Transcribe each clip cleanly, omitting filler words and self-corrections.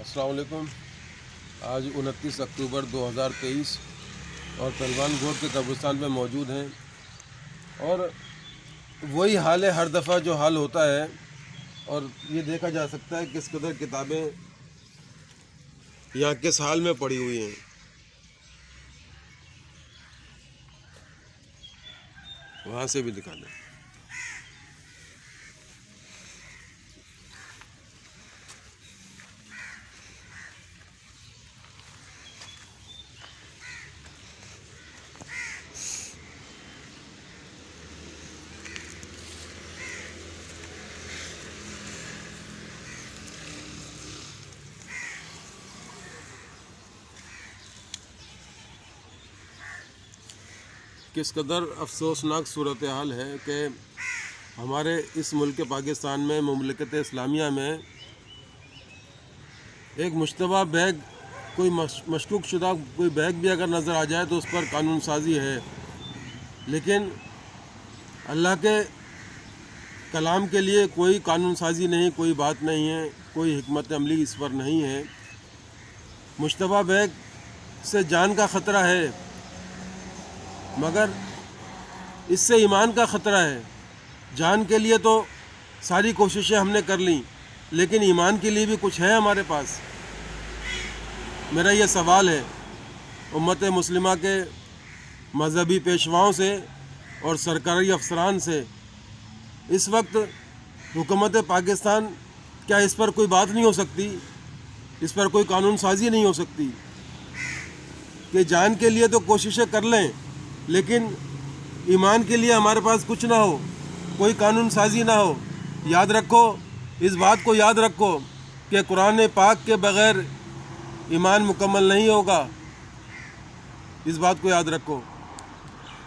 السلام علیکم۔ آج 29 اکتوبر 2023 اور پہلوان گوٹ کے قبرستان میں موجود ہیں، اور وہی حال ہے ہر دفعہ جو حال ہوتا ہے، اور یہ دیکھا جا سکتا ہے کس قدر کتابیں یہاں کس حال میں پڑی ہوئی ہیں۔ وہاں سے بھی دکھا دیں۔ کس قدر افسوسناک صورتحال ہے کہ ہمارے اس ملک پاکستان میں، مملکت اسلامیہ میں، ایک مشتبہ بیگ، کوئی مشکوک شدہ کوئی بیگ بھی اگر نظر آ جائے تو اس پر قانون سازی ہے، لیکن اللہ کے کلام کے لیے کوئی قانون سازی نہیں، کوئی بات نہیں ہے، کوئی حکمت عملی اس پر نہیں ہے۔ مشتبہ بیگ سے جان کا خطرہ ہے، مگر اس سے ایمان کا خطرہ ہے۔ جان کے لیے تو ساری کوششیں ہم نے کر لیں، لیکن ایمان کے لیے بھی کچھ ہے ہمارے پاس۔ میرا یہ سوال ہے امت مسلمہ کے مذہبی پیشواؤں سے اور سرکاری افسران سے، اس وقت حکومت پاکستان، کیا اس پر کوئی بات نہیں ہو سکتی؟ اس پر کوئی قانون سازی نہیں ہو سکتی کہ جان کے لیے تو کوششیں کر لیں، لیکن ایمان کے لیے ہمارے پاس کچھ نہ ہو، کوئی قانون سازی نہ ہو؟ یاد رکھو، اس بات کو یاد رکھو کہ قرآن پاک کے بغیر ایمان مکمل نہیں ہوگا۔ اس بات کو یاد رکھو۔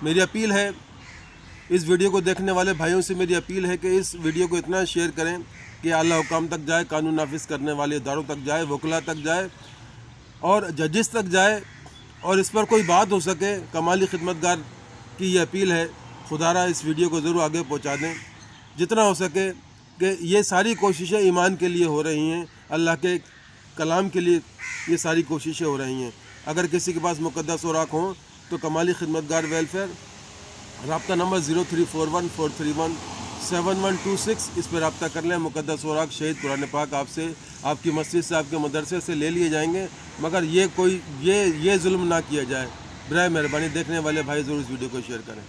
میری اپیل ہے، اس ویڈیو کو دیکھنے والے بھائیوں سے میری اپیل ہے کہ اس ویڈیو کو اتنا شیئر کریں کہ اعلیٰ حکام تک جائے، قانون نافذ کرنے والے اداروں تک جائے، وکلاء تک جائے اور ججز تک جائے، اور اس پر کوئی بات ہو سکے۔ کمالی خدمتگار کی یہ اپیل ہے، خدا را اس ویڈیو کو ضرور آگے پہنچا دیں جتنا ہو سکے، کہ یہ ساری کوششیں ایمان کے لیے ہو رہی ہیں، اللہ کے کلام کے لیے یہ ساری کوششیں ہو رہی ہیں۔ اگر کسی کے پاس مقدس اوراق ہوں تو کمالی خدمتگار ویلفیئر، رابطہ نمبر 0341431726، اس پہ رابطہ کر لیں۔ مقدس اوراق شہید قرآن پاک آپ سے، آپ کی مسجد سے، آپ کے مدرسے سے لے لیے جائیں گے، مگر یہ ظلم نہ کیا جائے۔ برائے مہربانی دیکھنے والے بھائی ضرور اس ویڈیو کو شیئر کریں۔